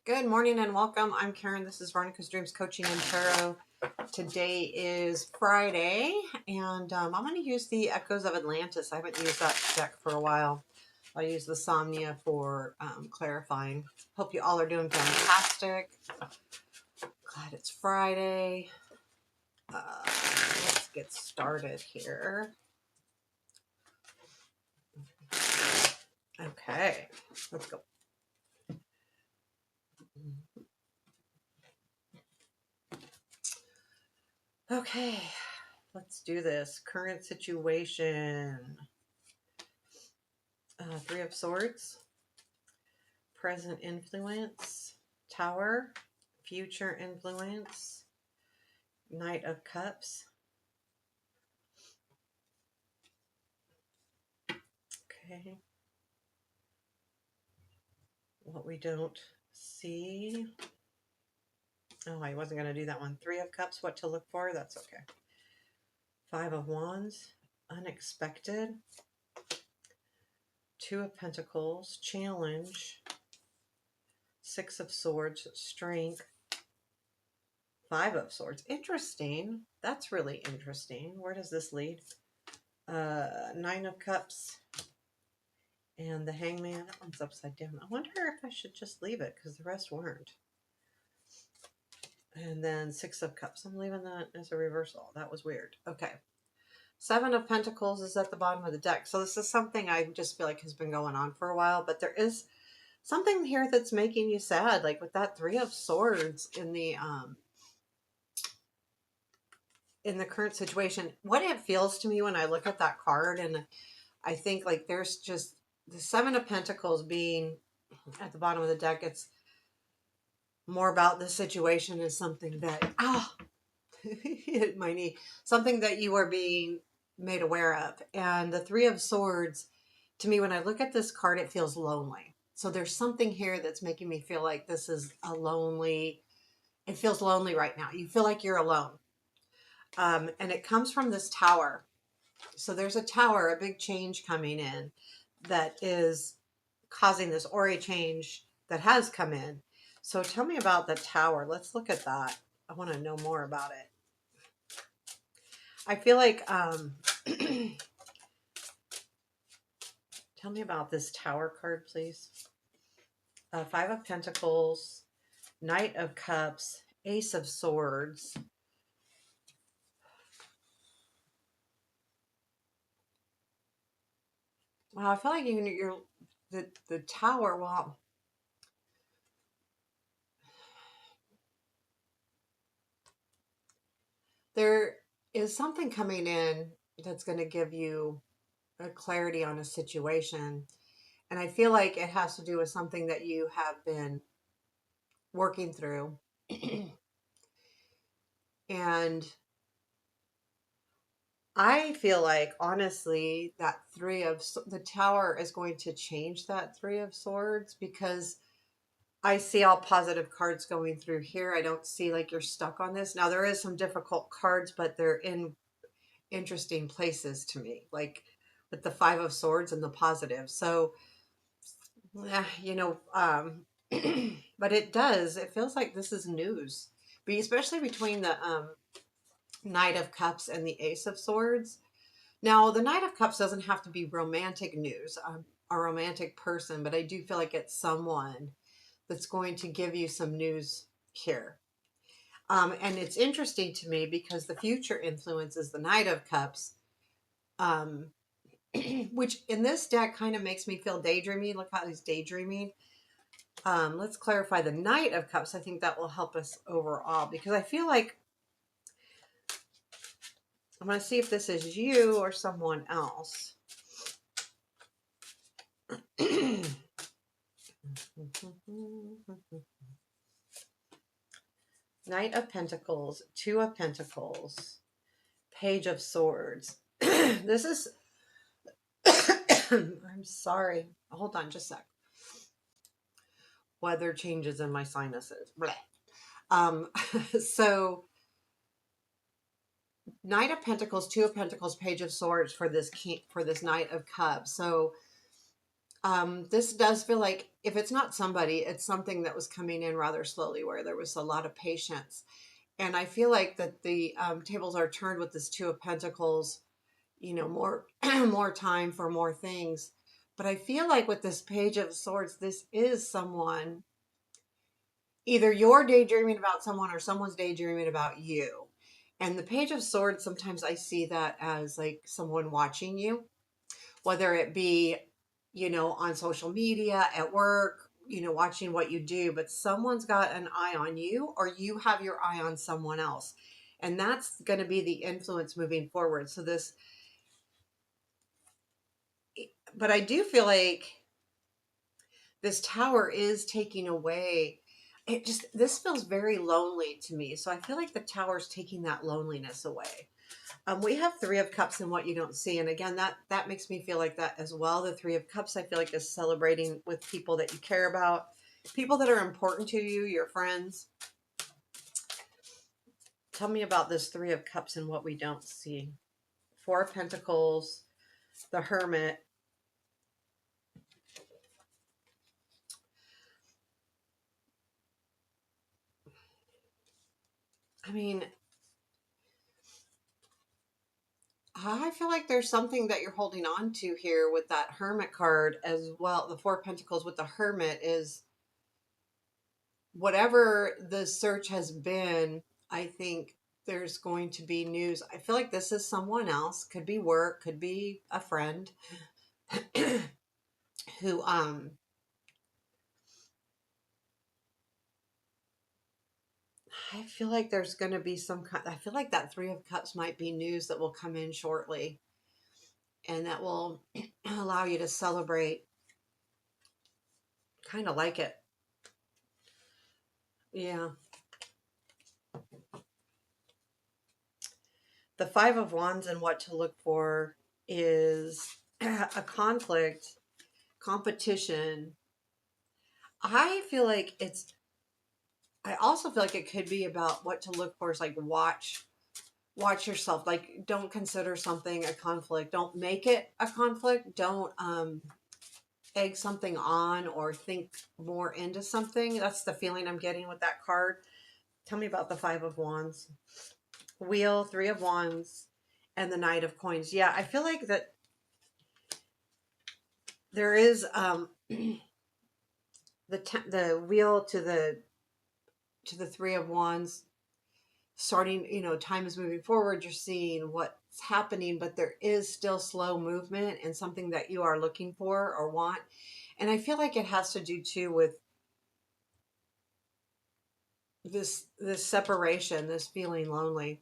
Good morning and welcome. I'm Karen. This is Veronica's Dreams Coaching and Tarot. Today is Friday, and I'm going to use the Echoes of Atlantis. I haven't used that deck for a while. I use the Somnia for clarifying. Hope you all are doing fantastic. Glad it's Friday. Let's get started here. Okay, let's go. Okay, let's do this. Current situation. Three of Swords. Present influence. Tower. Future influence. Knight of Cups. Okay. What we don't see. Oh, I wasn't going to do that one. Three of Cups, what to look for. That's okay. Five of Wands. Unexpected. Two of Pentacles. Challenge. Six of Swords. Strength. Five of Swords. Interesting. That's really interesting. Where does this lead? Nine of Cups. And the Hangman. That one's upside down. I wonder if I should just leave it because the rest weren't. And then Six of Cups. I'm leaving that as a reversal. That was weird. Okay. Seven of Pentacles is at the bottom of the deck. So this is something I just feel like has been going on for a while. But there is something here that's making you sad. Like with that Three of Swords in the current situation. What it feels to me when I look at that card, and I think like there's just the Seven of Pentacles being at the bottom of the deck. It's more about the situation is something that, hit my knee, something that you are being made aware of. And the Three of Swords, to me, when I look at this card, it feels lonely. So there's something here that's making me feel like this is a lonely, it feels lonely right now. You feel like you're alone. And it comes from this tower. So there's a tower, a big change coming in that is causing this aura change that has come in. So tell me about the tower. Let's look at that. I want to know more about it. I feel like, tell me about this tower card, please. Five of Pentacles, Knight of Cups, Ace of Swords. Wow, I feel like you're the tower. Well, there is something coming in that's going to give you a clarity on a situation. And I feel like it has to do with something that you have been working through. And I feel like, honestly, that the tower is going to change that Three of Swords, because I see all positive cards going through here. I don't see like you're stuck on this. Now, there is some difficult cards, but they're in interesting places to me, like with the Five of Swords and the positive. So, but it feels like this is news, but especially between the Knight of Cups and the Ace of Swords. Now, the Knight of Cups doesn't have to be romantic news, a romantic person, but I do feel like it's someone that's going to give you some news here. And it's interesting to me because the future influence is the Knight of Cups, which in this deck kind of makes me feel daydreamy. Look how he's daydreaming. Let's clarify the Knight of Cups. I think that will help us overall, because I feel like I'm going to see if this is you or someone else. Knight of Pentacles, Two of Pentacles, Page of Swords. This is, I'm sorry. Hold on just a sec. Weather changes in my sinuses. Um, so Knight of Pentacles, Two of Pentacles, Page of Swords for this Knight of Cups. So This does feel like if it's not somebody, it's something that was coming in rather slowly, where there was a lot of patience. And I feel like that the tables are turned with this Two of Pentacles, more more time for more things. But I feel like with this Page of Swords, this is someone, either you're daydreaming about someone or someone's daydreaming about you. And the Page of Swords, sometimes I see that as like someone watching you, whether it be, on social media, at work, watching what you do, but someone's got an eye on you or you have your eye on someone else. And that's going to be the influence moving forward. So but I do feel like this tower is taking away. This feels very lonely to me. So I feel like the tower's taking that loneliness away. We have Three of Cups and what you don't see. And again, that makes me feel like that as well. The Three of Cups, I feel like, is celebrating with people that you care about, people that are important to you, your friends. Tell me about this Three of Cups and what we don't see. Four of Pentacles, the Hermit. I mean, I feel like there's something that you're holding on to here with that Hermit card as well. The Four of Pentacles with the Hermit is whatever the search has been. I think there's going to be news. I feel like this is someone else, could be work, could be a friend who I feel like there's going to be some kind. I feel like that Three of Cups might be news that will come in shortly and that will allow you to celebrate. Kind of like it. Yeah. The Five of Wands and what to look for is a conflict, competition. I feel like I also feel like it could be about what to look for is like watch yourself. Like, don't consider something a conflict. Don't make it a conflict. Don't egg something on or think more into something. That's the feeling I'm getting with that card. Tell me about the Five of Wands. Wheel, Three of Wands, and the Knight of Coins. Yeah, I feel like that there is the wheel to the Three of Wands starting, time is moving forward. You're seeing what's happening, but there is still slow movement and something that you are looking for or want. And I feel like it has to do too with this separation, this feeling lonely.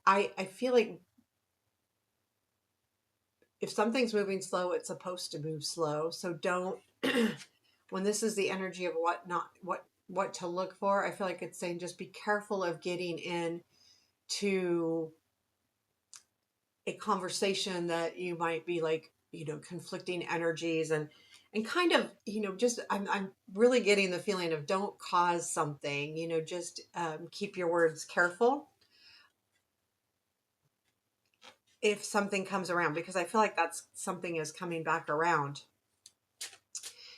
I feel like if something's moving slow, it's supposed to move slow. So don't when this is the energy of what to look for, I feel like it's saying just be careful of getting in to a conversation that you might be like, conflicting energies and kind of, just I'm really getting the feeling of don't cause something, just keep your words careful if something comes around, because I feel like that's something is coming back around.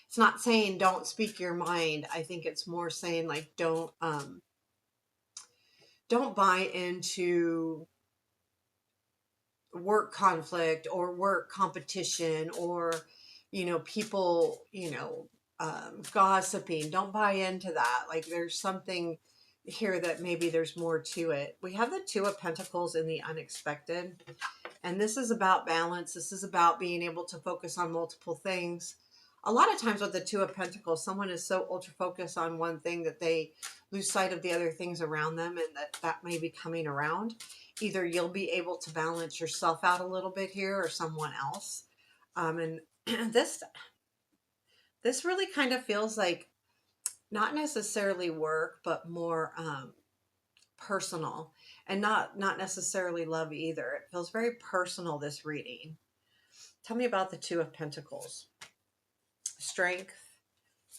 It's not saying don't speak your mind. I think it's more saying like don't buy into work conflict or work competition or people gossiping. Don't buy into that. Like there's something here that maybe there's more to it. We have the Two of Pentacles in the unexpected, and this is about balance. This is about being able to focus on multiple things. A lot of times with the Two of Pentacles, someone is so ultra focused on one thing that they lose sight of the other things around them, and that may be coming around. Either you'll be able to balance yourself out a little bit here or someone else. And this really kind of feels like not necessarily work, but more personal, and not necessarily love either. It feels very personal, this reading. Tell me about the Two of Pentacles. Strength,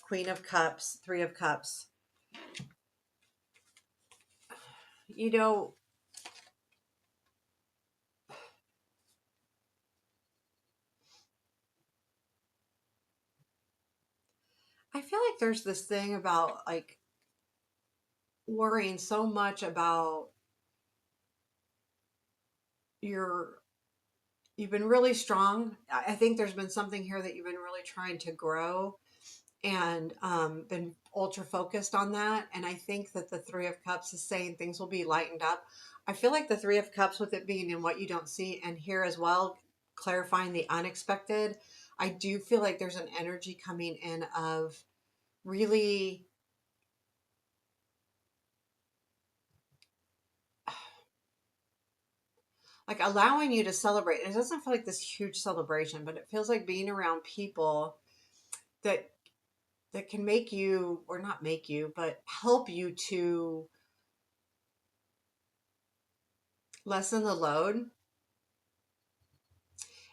Queen of Cups, Three of Cups. You know, I feel like there's this thing about like worrying so much about your you've been really strong. I think there's been something here that you've been really trying to grow and been ultra focused on that. And I think that the Three of Cups is saying things will be lightened up. I feel like the Three of Cups, with it being in what you don't see, and here as well, clarifying the unexpected, I do feel like there's an energy coming in of really like allowing you to celebrate. It doesn't feel like this huge celebration, but it feels like being around people that can make you, or not make you, but help you to lessen the load.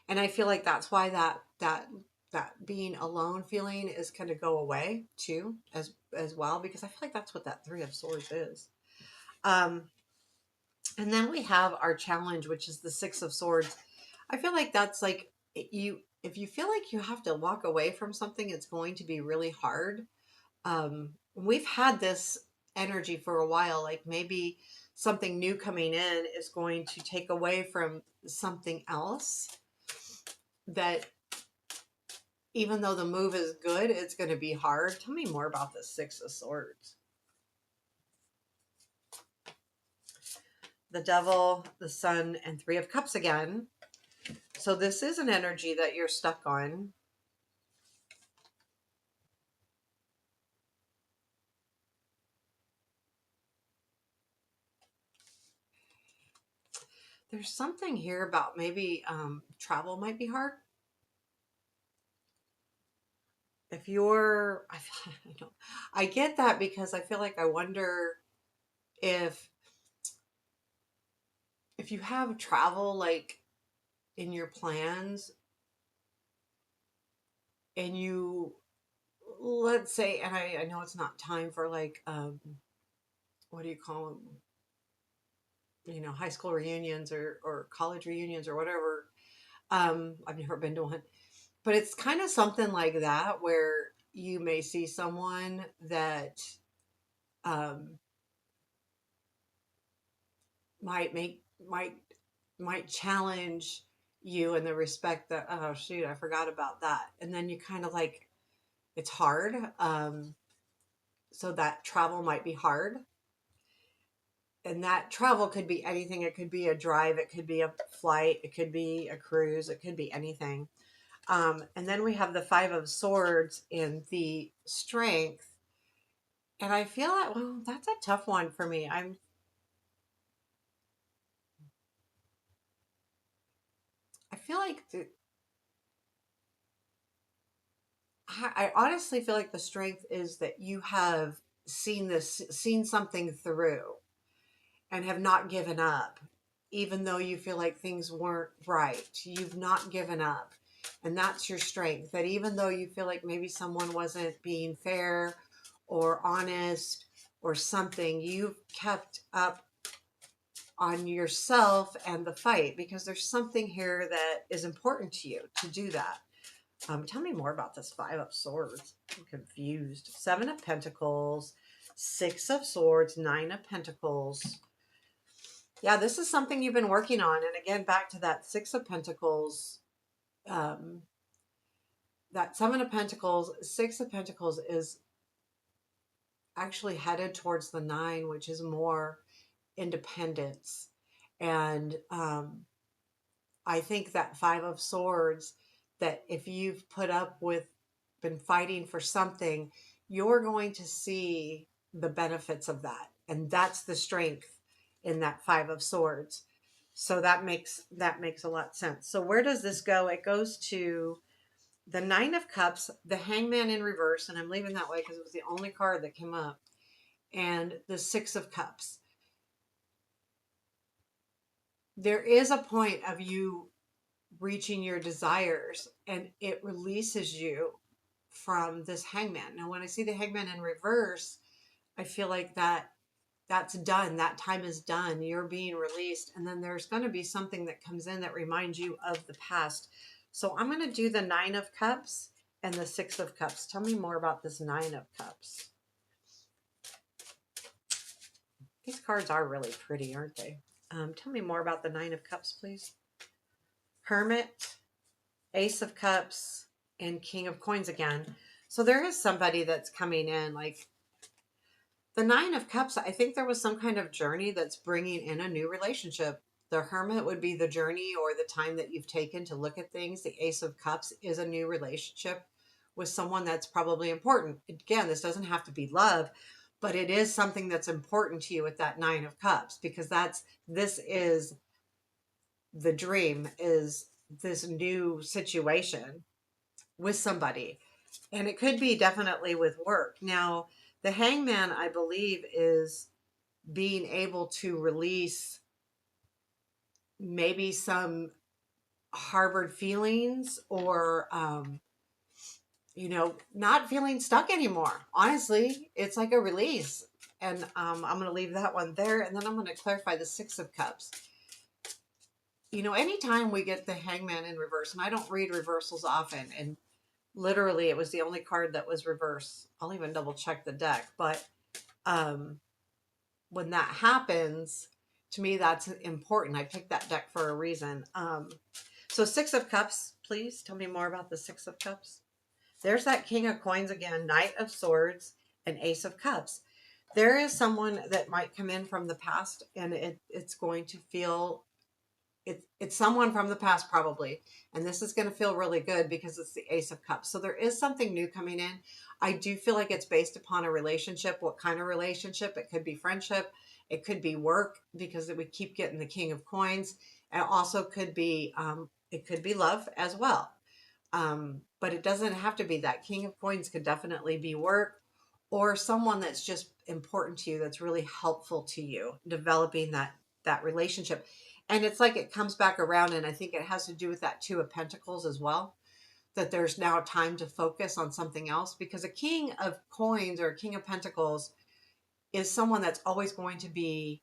And I feel like that's why that being alone feeling is going to go away too, as well, because I feel like that's what that Three of Swords is. Um, and then we have our challenge, which is the Six of Swords. I feel like that's like you. If you feel like you have to walk away from something, it's going to be really hard. We've had this energy for a while, like maybe something new coming in is going to take away from something else that, even though the move is good, it's going to be hard. Tell me more about the Six of Swords. The Devil, the Sun, and Three of Cups again. So this is an energy that you're stuck on. There's something here about maybe travel might be hard. If you're, I don't, I get that, because I feel like I wonder if you have travel like in your plans, and you, let's say, and I know it's not time for like what do you call them, high school reunions or college reunions or whatever. I've never been to one, but it's kind of something like that, where you may see someone that um, might make might challenge you in the respect that, oh shoot, I forgot about that, and then you kind of like, it's hard. So that travel might be hard, and that travel could be anything. It could be a drive, it could be a flight, it could be a cruise, it could be anything. And then we have the Five of Swords in the Strength. And I feel like, well, that's a tough one for me. I feel like I honestly feel like the Strength is that you have seen something through and have not given up, even though you feel like things weren't right. You've not given up. And that's your strength. That even though you feel like maybe someone wasn't being fair or honest or something, you've kept up on yourself and the fight, because there's something here that is important to you to do that. Tell me more about this Five of Swords. I'm confused. Seven of Pentacles, Six of Swords, Nine of Pentacles. Yeah, this is something you've been working on. And again, back to that Six of Pentacles, um, that Seven of Pentacles, Six of Pentacles is actually headed towards the Nine, which is more independence. And I think that Five of Swords, that if you've put up with, been fighting for something, you're going to see the benefits of that. And that's the strength in that Five of Swords. So that makes a lot of sense. So where does this go? It goes to the Nine of Cups, the Hangman in reverse, and I'm leaving that way because it was the only card that came up, and the Six of Cups. There is a point of you reaching your desires, and it releases you from this Hangman. Now when I see the Hangman in reverse, I feel like that's done. That time is done. You're being released. And then there's going to be something that comes in that reminds you of the past. So I'm going to do the Nine of Cups and the Six of Cups. Tell me more about this Nine of Cups. These cards are really pretty, aren't they? Tell me more about the Nine of Cups, please. Hermit, Ace of Cups, and King of Coins again. So there is somebody that's coming in. Like the Nine of Cups, I think there was some kind of journey that's bringing in a new relationship. The Hermit would be the journey or the time that you've taken to look at things. The Ace of Cups is a new relationship with someone that's probably important. Again, this doesn't have to be love, but it is something that's important to you with that Nine of Cups, because this is the dream, is this new situation with somebody. And it could be definitely with work. Now, the Hangman, I believe, is being able to release maybe some harbored feelings, or not feeling stuck anymore. Honestly, it's like a release. And I'm going to leave that one there, and then I'm going to clarify the Six of Cups. Anytime we get the Hangman in reverse, and I don't read reversals often, and literally it was the only card that was reverse. I'll even double check the deck, but when that happens, to me, that's important. I picked that deck for a reason. So Six of Cups, please tell me more about the Six of Cups. There's that King of Coins again, Knight of Swords, and Ace of Cups. There is someone that might come in from the past, and it's going to feel, it's someone from the past probably, and this is going to feel really good because it's the Ace of Cups. So there is something new coming in. I do feel like it's based upon a relationship. What kind of relationship? It could be friendship, it could be work, because we keep getting the King of Coins. And also could be it could be love as well. But it doesn't have to be that. King of Coins could definitely be work, or someone that's just important to you, that's really helpful to you, developing that relationship. And it's like it comes back around, and I think it has to do with that Two of Pentacles as well, that there's now time to focus on something else, because a King of Coins or a King of Pentacles is someone that's always going to be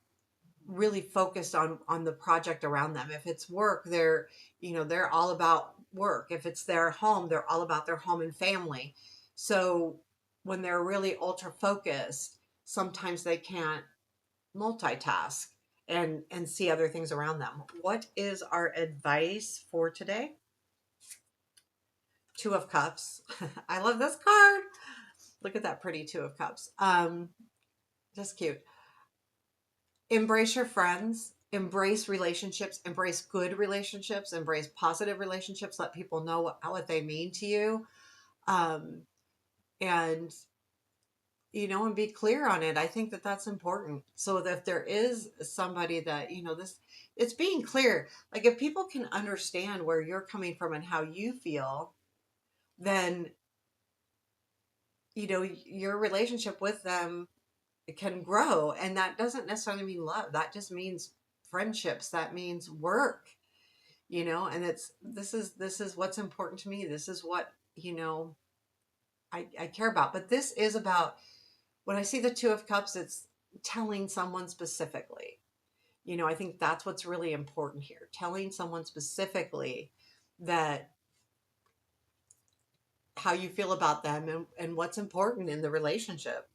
really focused on the project around them. If it's work, they're all about work. If it's their home, they're all about their home and family. So when they're really ultra focused, sometimes they can't multitask and see other things around them. What is our advice for today? Two of Cups. I love this card. Look at that pretty Two of Cups. Just cute. Embrace your friends, embrace relationships, embrace good relationships, embrace positive relationships. Let people know what they mean to you. And and be clear on it. I think that that's important. So that if there is somebody that, it's being clear. Like if people can understand where you're coming from and how you feel, then, your relationship with them can grow. And that doesn't necessarily mean love. That just means friendships. That means work, and this is what's important to me. This is what, I care about. But this is about, when I see the Two of Cups, it's telling someone specifically. I think that's what's really important here. Telling someone specifically that how you feel about them, and what's important in the relationship,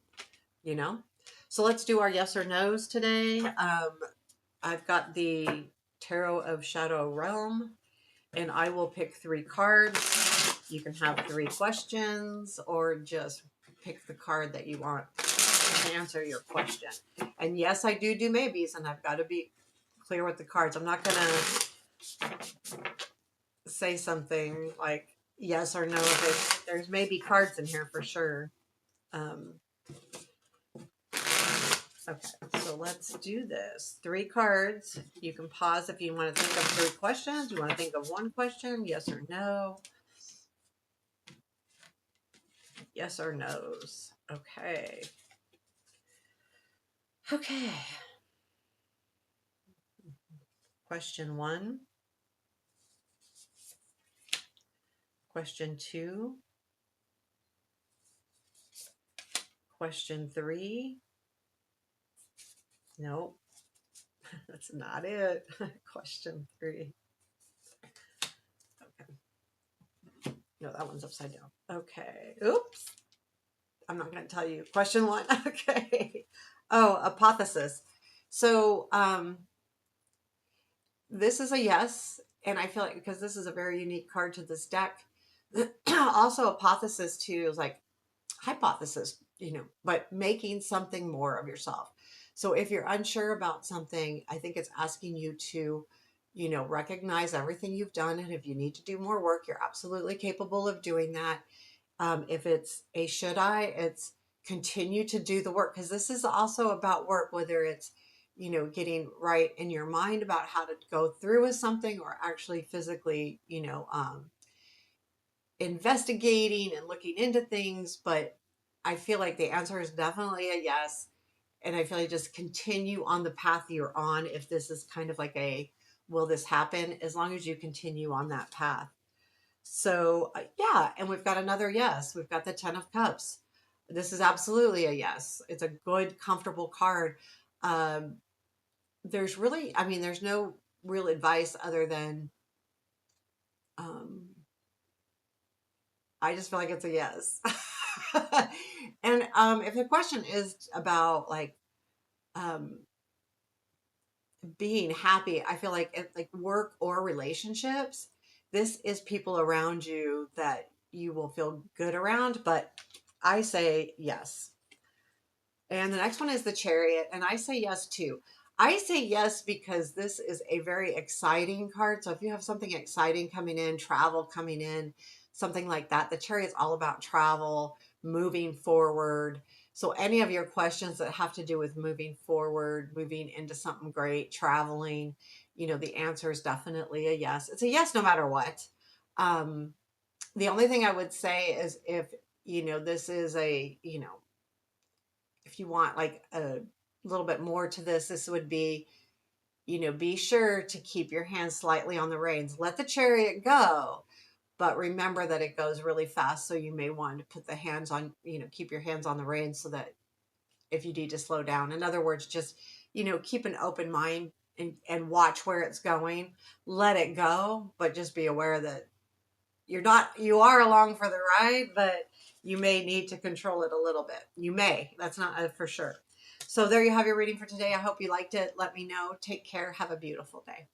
So let's do our yes or no's today. I've got the Tarot of Shadow Realm, and I will pick 3 cards. You can have 3 questions, or just pick the card that you want to answer your question. And yes, I do maybes, and I've got to be clear with the cards. I'm not going to say something like yes or no. There's maybe cards in here for sure. Okay, so let's do this. 3 cards. You can pause if you want to think of 3 questions. You want to think of 1 question, yes or no. Yes or no's. Okay. Okay. Question 1. Question 2. Question 3. Nope. That's not it. Question 3. Okay. No, that one's upside down. Okay. Oops. I'm not going to tell you. Question one. Okay. Oh, hypothesis. So, this is a yes. And I feel like because this is a very unique card to this deck, also hypothesis too is like hypothesis, but making something more of yourself. So if you're unsure about something, I think it's asking you to, recognize everything you've done. And if you need to do more work, you're absolutely capable of doing that. If it's a should I, it's continue to do the work because this is also about work, whether it's, getting right in your mind about how to go through with something or actually physically, investigating and looking into things. But I feel like the answer is definitely a yes. And I feel like just continue on the path you're on. If this is kind of like a, will this happen? As long as you continue on that path. So, yeah, and we've got another yes. We've got the 10 of Cups. This is absolutely a yes. It's a good, comfortable card. Um, there's really, I mean, there's no real advice other than um, I just feel like it's a yes. And if the question is about like um, being happy, I feel like if like work or relationships, this is people around you that you will feel good around. But I say yes. And the next one is the Chariot, and I say yes too. I say yes because this is a very exciting card. So if you have something exciting coming in, travel coming in, something like that, the Chariot's all about travel, moving forward. So any of your questions that have to do with moving forward, moving into something great, traveling, the answer is definitely a yes. It's a yes no matter what. Um, the only thing I would say is if, this is a, if you want like a little bit more to this, this would be, be sure to keep your hands slightly on the reins. Let the Chariot go, but remember that it goes really fast. So you may want to put the hands on, keep your hands on the reins so that if you need to slow down. In other words, just, keep an open mind and watch where it's going. Let it go, but just be aware that you are along for the ride, but you may need to control it a little bit. You may, that's not for sure. So there you have your reading for today. I hope you liked it. Let me know. Take care. Have a beautiful day.